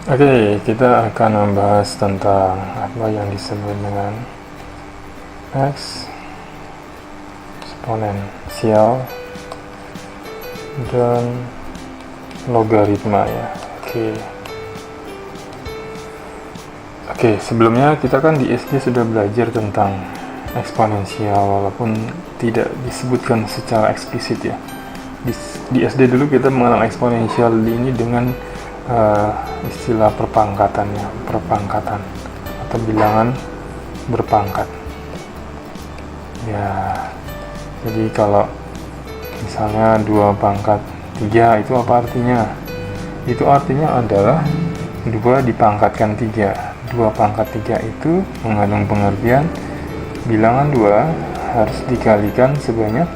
Oke, kita akan membahas tentang apa yang disebut dengan eksponensial dan logaritma ya. Oke, sebelumnya kita kan di SD sudah belajar tentang eksponensial walaupun tidak disebutkan secara eksplisit ya. Di SD dulu kita mengenal eksponensial ini dengan istilah perpangkatan atau bilangan berpangkat ya. Jadi kalau misalnya 2 pangkat 3 itu apa artinya? Itu artinya adalah 2 dipangkatkan 3. 2 pangkat 3 itu mengandung pengertian bilangan 2 harus dikalikan sebanyak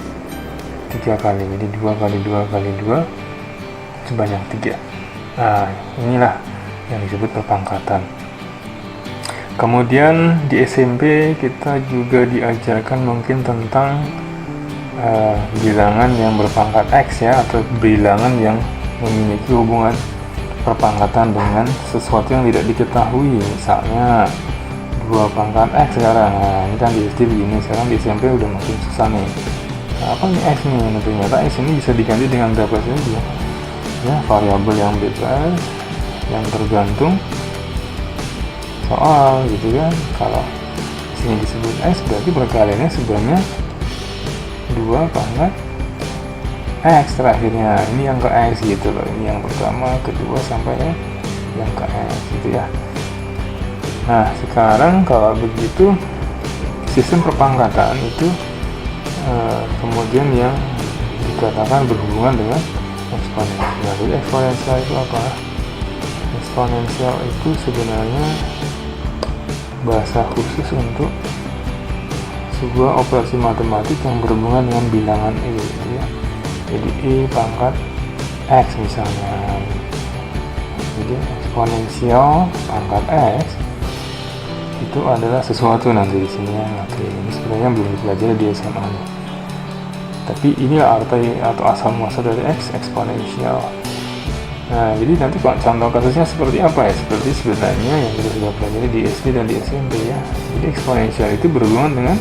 3 kali. Jadi 2 kali 2 kali 2 sebanyak 3. Nah, inilah yang disebut perpangkatan. Kemudian di SMP kita juga diajarkan mungkin tentang bilangan yang berpangkat X ya, atau bilangan yang memiliki hubungan perpangkatan dengan sesuatu yang tidak diketahui. Misalnya 2 pangkat X sekarang, nah ini kan di SD begini, sekarang di SMP udah makin susah nih. Nah, apa nih X nih? Nah, ternyata X ini bisa diganti dengan berapa saja ya, variabel yang bebas yang tergantung soal gitu kan. Kalau sini disebut X berarti perkaliannya sebanyak 2 pangkat X terakhirnya, ini yang ke X gitu loh, ini yang pertama, kedua sampai yang ke X gitu ya. Nah sekarang kalau begitu sistem perpangkatan itu kemudian yang dikatakan berhubungan dengan eksponensial. Jadi eksponensial itu apa? Eksponensial itu sebenarnya bahasa khusus untuk sebuah operasi matematik yang berhubungan dengan bilangan E gitu ya. Jadi E pangkat X misalnya. Jadi eksponensial pangkat X itu adalah sesuatu nanti di sini ya. Oke, ini sebenarnya belum dipelajari di SMA nih. Tapi inilah arti atau asal muasal dari X, eksponensial. Nah, jadi nanti contoh kasusnya seperti apa ya? Seperti sebenarnya yang kita sudah pelajari di SD dan di SMP ya. Jadi eksponensial itu berhubungan dengan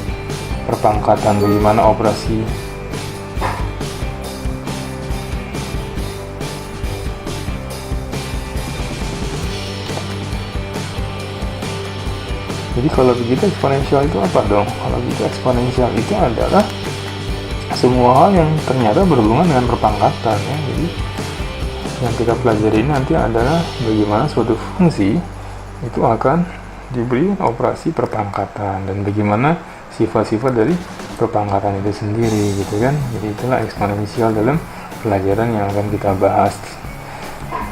perpangkatan, bagaimana operasi jadi kalau begitu eksponensial itu apa dong? Kalau begitu eksponensial itu adalah semua hal yang ternyata berhubungan dengan perpangkatan ya. Jadi yang kita pelajari ini nanti adalah bagaimana suatu fungsi itu akan diberi operasi perpangkatan dan bagaimana sifat-sifat dari perpangkatan itu sendiri gitu kan. Jadi itulah eksponensial dalam pelajaran yang akan kita bahas.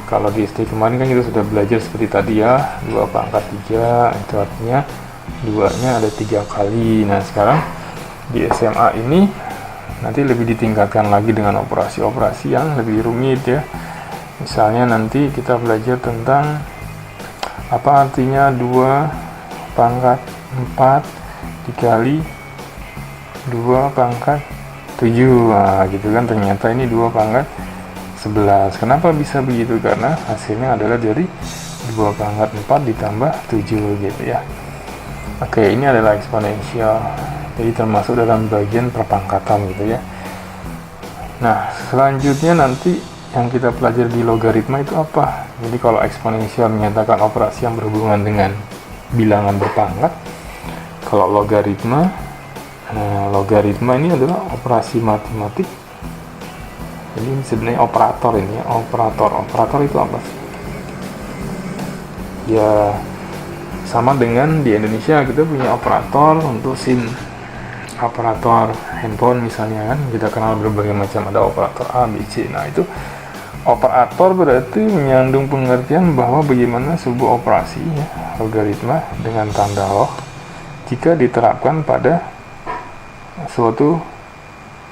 Kalau di SD kemarin kan kita sudah belajar seperti tadi ya, 2 pangkat 3 itu artinya 2-nya ada 3 kali. Nah sekarang di SMA ini nanti lebih ditingkatkan lagi dengan operasi-operasi yang lebih rumit ya. Misalnya nanti kita belajar tentang apa artinya 2 pangkat 4 dikali 2 pangkat 7. Nah gitu kan, ternyata ini 2 pangkat 11. Kenapa bisa begitu? Karena hasilnya adalah dari 2 pangkat 4 ditambah 7 gitu ya. Oke, ini adalah eksponensial. Jadi termasuk dalam bagian perpangkatan gitu ya. Nah, selanjutnya nanti yang kita pelajari di logaritma itu apa? Jadi kalau eksponensial menyatakan operasi yang berhubungan dengan bilangan berpangkat. Kalau logaritma, logaritma ini adalah operasi matematik. Jadi sebenarnya operator ini ya, operator itu apa sih? Ya sama dengan di Indonesia kita punya operator untuk SIM, operator handphone misalnya kan, kita kenal berbagai macam, ada operator A, B, C. Nah itu operator berarti menyandung pengertian bahwa bagaimana sebuah operasi ya, logaritma dengan tanda log jika diterapkan pada suatu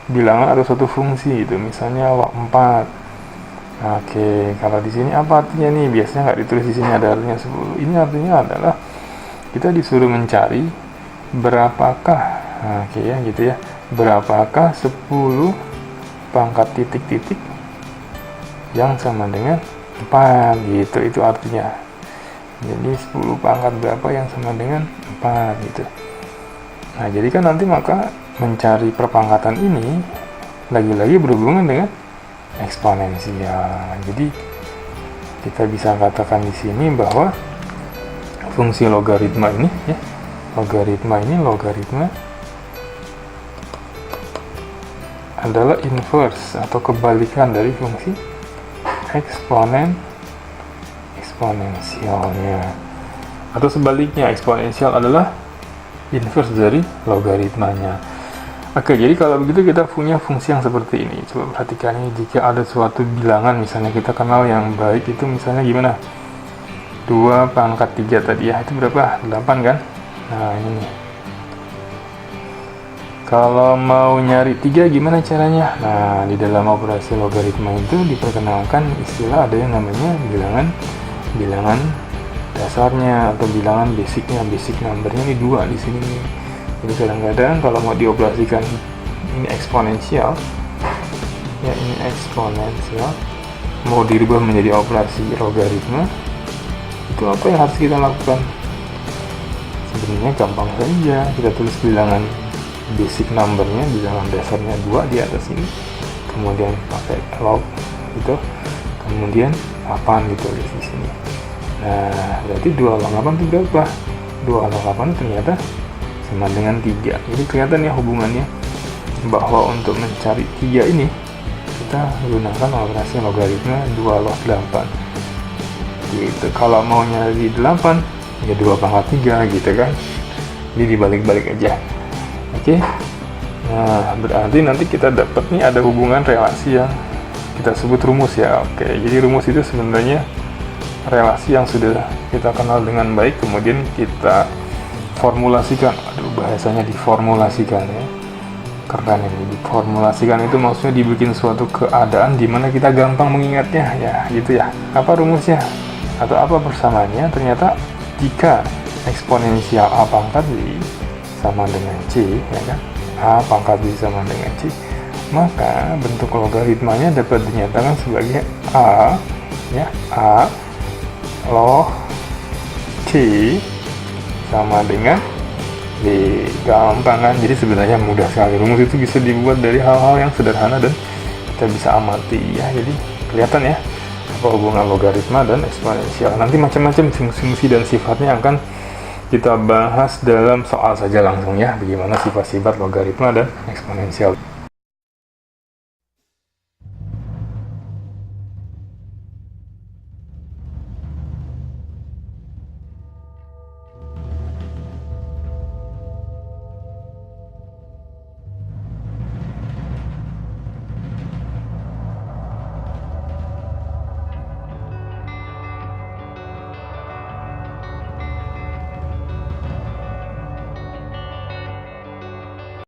bilangan atau suatu fungsi itu, misalnya log 4. Oke, kalau di sini apa artinya nih? Biasanya nggak ditulis di sini, ada artinya 10. Ini artinya adalah kita disuruh mencari berapakah, oke ya gitu ya, berapakah 10 pangkat titik-titik yang sama dengan 4 gitu, itu artinya. Jadi 10 pangkat berapa yang sama dengan 4 gitu. Nah, jadi kan nanti maka mencari perpangkatan ini lagi-lagi berhubungan dengan eksponensial. Jadi kita bisa katakan di sini bahwa fungsi logaritma ini ya, logaritma adalah inverse atau kebalikan dari fungsi eksponensialnya, atau sebaliknya eksponensial adalah inverse dari logaritmanya. Oke, jadi kalau begitu kita punya fungsi yang seperti ini. Coba perhatikan ini, jika ada suatu bilangan, misalnya kita kenal yang baik itu misalnya gimana? 2 pangkat 3 tadi ya, itu berapa? 8 kan? Nah, ini nih. Kalau mau nyari 3 gimana caranya? Nah, di dalam operasi logaritma itu diperkenalkan istilah ada yang namanya bilangan dasarnya atau bilangan basicnya. Basic numbernya ini 2 di sini nih. Jadi kadang-kadang kalau mau dioperasikan ini eksponensial ya, ini eksponensial mau dirubah menjadi operasi logaritma, itu apa yang harus kita lakukan? Sebenarnya gampang saja, kita tulis bilangan basic numbernya, bilangan dasarnya 2 di atas ini, kemudian pakai log gitu, kemudian 8 ditulis di sini. Nah, berarti 2 log 8 itu berapa? 2 log 8 ternyata sama dengan 3. Jadi kelihatan ya hubungannya, bahwa untuk mencari 3 ini kita gunakan operasi logaritma 2 log 8 gitu. Kalau mau nyari 8 ya 2 pangkat 3 gitu kan. Jadi dibalik-balik aja. Oke. Nah, berarti nanti kita dapat nih ada hubungan relasi yang kita sebut rumus ya. Oke, jadi rumus itu sebenarnya relasi yang sudah kita kenal dengan baik, kemudian kita formulasikan. Aduh, bahasanya diformulasikan ya, keren ini. Diformulasikan itu maksudnya dibikin suatu keadaan di mana kita gampang mengingatnya ya, gitu ya. Apa rumusnya atau apa persamaannya? Ternyata jika eksponensial a pangkat b sama dengan c ya kan, a pangkat b sama dengan c, maka bentuk logaritmanya dapat dinyatakan sebagai a ya, a log c sama dengan B. Gampang kan? Jadi sebenarnya mudah sekali. Rumus itu bisa dibuat dari hal-hal yang sederhana dan kita bisa amati ya. Jadi kelihatan ya apa hubungan logaritma dan eksponensial. Nanti macam-macam fungsi dan sifatnya akan kita bahas dalam soal saja langsung ya. Bagaimana sifat-sifat logaritma dan eksponensial.